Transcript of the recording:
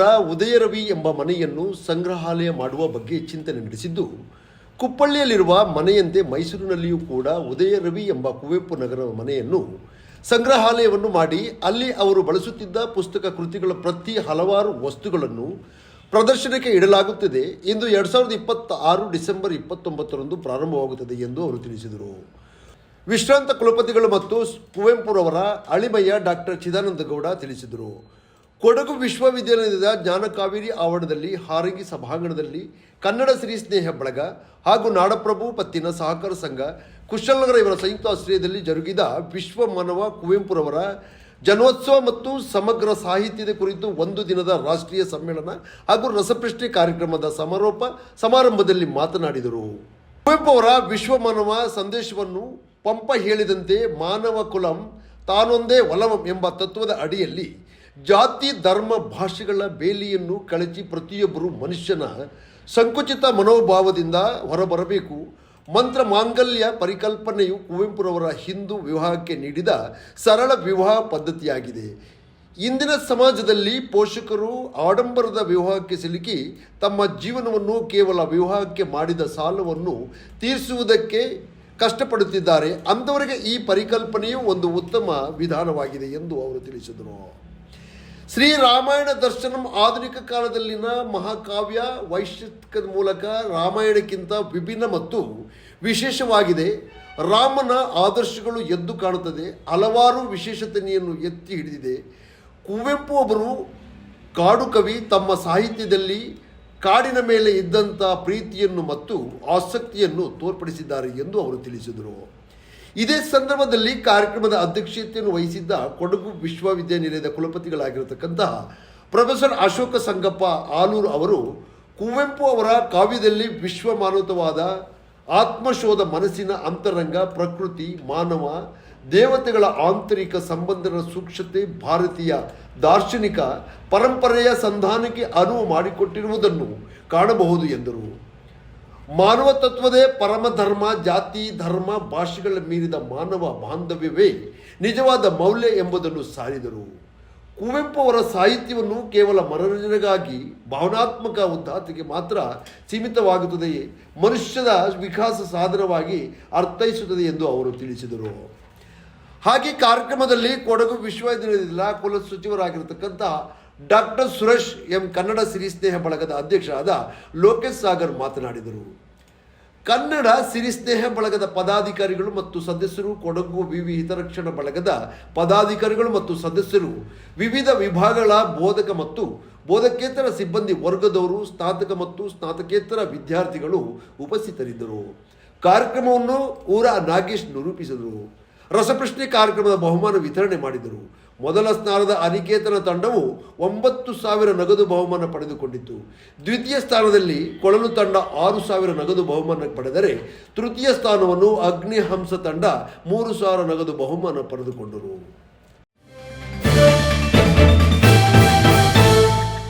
ಅವರ ಉದಯರವಿ ಎಂಬ ಮನೆಯನ್ನು ಸಂಗ್ರಹಾಲಯ ಮಾಡುವ ಬಗ್ಗೆ ಚಿಂತನೆ ನಡೆಸಿದ್ದು, ಕುಪ್ಪಳ್ಳಿಯಲ್ಲಿರುವ ಮನೆಯಂತೆ ಮೈಸೂರಿನಲ್ಲಿಯೂ ಕೂಡ ಉದಯರವಿ ಎಂಬ ಕುವೆಂಪು ನಗರದ ಮನೆಯನ್ನು ಸಂಗ್ರಹಾಲಯವನ್ನು ಮಾಡಿ ಅಲ್ಲಿ ಅವರು ಬಳಸುತ್ತಿದ್ದ ಪುಸ್ತಕ ಕೃತಿಗಳ ಪ್ರತಿ ಹಲವಾರು ವಸ್ತುಗಳನ್ನು ಪ್ರದರ್ಶನಕ್ಕೆ ಇಡಲಾಗುತ್ತದೆ ಎಂದು 2026 ಡಿಸೆಂಬರ್ 29ರಂದು ಪ್ರಾರಂಭವಾಗುತ್ತದೆ ಎಂದು ಅವರು ತಿಳಿಸಿದರು. ವಿಶ್ರಾಂತ ಕುಲಪತಿಗಳು ಮತ್ತು ಕುವೆಂಪುರವರ ಅಳಿಮಯ್ಯ ಡಾಕ್ಟರ್ ಚಿದಾನಂದ ಗೌಡ ತಿಳಿಸಿದರು. ಕೊಡಗು ವಿಶ್ವವಿದ್ಯಾಲಯದ ಜ್ಞಾನಕಾವೇರಿ ಆವರಣದಲ್ಲಿ ಹಾರಂಗಿ ಸಭಾಂಗಣದಲ್ಲಿ ಕನ್ನಡ ಸಿರಿ ಸ್ನೇಹ ಬಳಗ ಹಾಗೂ ನಾಡಪ್ರಭು ಪತ್ತಿನ ಸಹಕಾರ ಸಂಘ ಕುಶಲನಗರ ಇವರ ಸಂಯುಕ್ತ ಆಶ್ರಯದಲ್ಲಿ ಜರುಗಿದ ವಿಶ್ವ ಮಾನವ ಕುವೆಂಪುರವರ ಜನೋತ್ಸವ ಮತ್ತು ಸಮಗ್ರ ಸಾಹಿತ್ಯದ ಕುರಿತು ಒಂದು ದಿನದ ರಾಷ್ಟ್ರೀಯ ಸಮ್ಮೇಳನ ಹಾಗೂ ರಸಪ್ರಶ್ನೆ ಕಾರ್ಯಕ್ರಮದ ಸಮಾರಂಭದಲ್ಲಿ ಮಾತನಾಡಿದರು. ಕುವೆಂಪು ಅವರ ವಿಶ್ವಮಾನವ ಸಂದೇಶವನ್ನು ಪಂಪ ಹೇಳಿದಂತೆ ಮಾನವ ಕುಲಂ ತಾನೊಂದೇ ಒಲವಂ ಎಂಬ ತತ್ವದ ಅಡಿಯಲ್ಲಿ ಜಾತಿ ಧರ್ಮ ಭಾಷೆಗಳ ಬೇಲಿಯನ್ನು ಕಳಚಿ ಪ್ರತಿಯೊಬ್ಬರು ಮನುಷ್ಯನ ಸಂಕುಚಿತ ಮನೋಭಾವದಿಂದ ಹೊರಬರಬೇಕು. ಮಂತ್ರ ಮಾಂಗಲ್ಯ ಪರಿಕಲ್ಪನೆಯು ಕುವೆಂಪುರವರ ಹಿಂದೂ ವಿವಾಹಕ್ಕೆ ನೀಡಿದ ಸರಳ ವಿವಾಹ ಪದ್ಧತಿಯಾಗಿದೆ. ಇಂದಿನ ಸಮಾಜದಲ್ಲಿ ಪೋಷಕರು ಆಡಂಬರದ ವಿವಾಹಕ್ಕೆ ಸಿಲುಕಿ ತಮ್ಮ ಜೀವನವನ್ನು ಕೇವಲ ವಿವಾಹಕ್ಕೆ ಮಾಡಿದ ಸಾಲವನ್ನು ತೀರಿಸುವುದಕ್ಕೆ ಕಷ್ಟಪಡುತ್ತಿದ್ದಾರೆ. ಅಂಥವರಿಗೆ ಈ ಪರಿಕಲ್ಪನೆಯು ಒಂದು ಉತ್ತಮ ವಿಧಾನವಾಗಿದೆ ಎಂದು ಅವರು ತಿಳಿಸಿದರು. ಶ್ರೀರಾಮಾಯಣ ದರ್ಶನಂ ಆಧುನಿಕ ಕಾಲದಲ್ಲಿನ ಮಹಾಕಾವ್ಯ ವೈಶಿಷ್ಟ್ಯದ ಮೂಲಕ ರಾಮಾಯಣಕ್ಕಿಂತ ವಿಭಿನ್ನ ಮತ್ತು ವಿಶೇಷವಾಗಿದೆ. ರಾಮನ ಆದರ್ಶಗಳು ಎದ್ದು ಕಾಣುತ್ತದೆ, ಹಲವಾರು ವಿಶೇಷತೆಯನ್ನು ಎತ್ತಿ ಹಿಡಿದಿದೆ. ಕುವೆಂಪು ಅವರು ಕಾಡು ಕವಿ. ತಮ್ಮ ಸಾಹಿತ್ಯದಲ್ಲಿ ಕಾಡಿನ ಮೇಲೆ ಇದ್ದಂಥ ಪ್ರೀತಿಯನ್ನು ಮತ್ತು ಆಸಕ್ತಿಯನ್ನು ತೋರ್ಪಡಿಸಿದ್ದಾರೆ ಎಂದು ಅವರು ತಿಳಿಸಿದರು. ಇದೇ ಸಂದರ್ಭದಲ್ಲಿ ಕಾರ್ಯಕ್ರಮದ ಅಧ್ಯಕ್ಷತೆಯನ್ನು ವಹಿಸಿದ್ದ ಕೊಡಗು ವಿಶ್ವವಿದ್ಯಾನಿಲಯದ ಕುಲಪತಿಗಳಾಗಿರತಕ್ಕಂತಹ ಪ್ರೊಫೆಸರ್ ಅಶೋಕ ಸಂಗಪ್ಪ ಆಲೂರು ಅವರು ಕುವೆಂಪು ಅವರ ಕಾವ್ಯದಲ್ಲಿ ವಿಶ್ವಮಾನವವಾದ ಆತ್ಮಶೋಧ, ಮನಸ್ಸಿನ ಅಂತರಂಗ, ಪ್ರಕೃತಿ, ಮಾನವ ದೇವತೆಗಳ ಆಂತರಿಕ ಸಂಬಂಧದ ಸೂಕ್ಷ್ಮತೆ ಭಾರತೀಯ ದಾರ್ಶನಿಕ ಪರಂಪರೆಯ ಸಂಧಾನಕ್ಕೆ ಅನುವು ಮಾಡಿಕೊಟ್ಟಿರುವುದನ್ನು ಕಾಣಬಹುದು ಎಂದರು. ಮಾನವ ತತ್ವದೇ ಪರಮಧರ್ಮ. ಜಾತಿ ಧರ್ಮ ಭಾಷೆಗಳ ಮೀರಿದ ಮಾನವ ಬಾಂಧವ್ಯವೇ ನಿಜವಾದ ಮೌಲ್ಯ ಎಂಬುದನ್ನು ಸಾರಿದರು. ಕುವೆಂಪು ಅವರ ಸಾಹಿತ್ಯವನ್ನು ಕೇವಲ ಮನರಂಜನೆಗಾಗಿ ಭಾವನಾತ್ಮಕ ಉದಾತ್ತತೆಗೆ ಮಾತ್ರ ಸೀಮಿತವಾಗುತ್ತದೆಯೇ ಮನುಷ್ಯದ ವಿಕಾಸ ಸಾಧನವಾಗಿ ಅರ್ಥೈಸುತ್ತದೆ ಎಂದು ಅವರು ತಿಳಿಸಿದರು. ಹಾಗೆ ಕಾರ್ಯಕ್ರಮದಲ್ಲಿ ಕೊಡಗು ವಿಶ್ವವಿದ್ಯಾಲಯದ ಕುಲ ಸಚಿವರಾಗಿರತಕ್ಕಂಥ ಡಾಕ್ಟರ್ ಸುರೇಶ್ ಎಂ, ಕನ್ನಡ ಸಿರಿ ಸ್ನೇಹ ಬಳಗದ ಅಧ್ಯಕ್ಷರಾದ ಲೋಕೇಶ್ ಸಾಗರ್ ಮಾತನಾಡಿದರು. ಕನ್ನಡ ಸಿರಿ ಸ್ನೇಹ ಬಳಗದ ಪದಾಧಿಕಾರಿಗಳು ಮತ್ತು ಸದಸ್ಯರು, ಕೊಡಗು ವಿವಿ ಹಿತರಕ್ಷಣಾ ಬಳಗದ ಪದಾಧಿಕಾರಿಗಳು ಮತ್ತು ಸದಸ್ಯರು, ವಿವಿಧ ವಿಭಾಗಗಳ ಬೋಧಕ ಮತ್ತು ಬೋಧಕೇತರ ಸಿಬ್ಬಂದಿ ವರ್ಗದವರು, ಸ್ನಾತಕ ಮತ್ತು ಸ್ನಾತಕೇತರ ವಿದ್ಯಾರ್ಥಿಗಳು ಉಪಸ್ಥಿತರಿದ್ದರು. ಕಾರ್ಯಕ್ರಮವನ್ನು ನಾಗೇಶ್ ನಿರೂಪಿಸಿದರು. ರಸಪ್ರಶ್ನೆ ಕಾರ್ಯಕ್ರಮದ ಬಹುಮಾನ ವಿತರಣೆ ಮಾಡಿದರು. ಮೊದಲ ಸ್ಥಾನದ ಅನಿಕೇತನ ತಂಡವು 9,000 ನಗದು ಬಹುಮಾನ ಪಡೆದುಕೊಂಡಿತ್ತು. ದ್ವಿತೀಯ ಸ್ಥಾನದಲ್ಲಿ ಕೊಳಲು ತಂಡ 6,000 ನಗದು ಬಹುಮಾನ ಪಡೆದರೆ, ತೃತೀಯ ಸ್ಥಾನವನ್ನು ಅಗ್ನಿಹಂಸ ತಂಡ 3,000 ನಗದು ಬಹುಮಾನ ಪಡೆದುಕೊಂಡರು.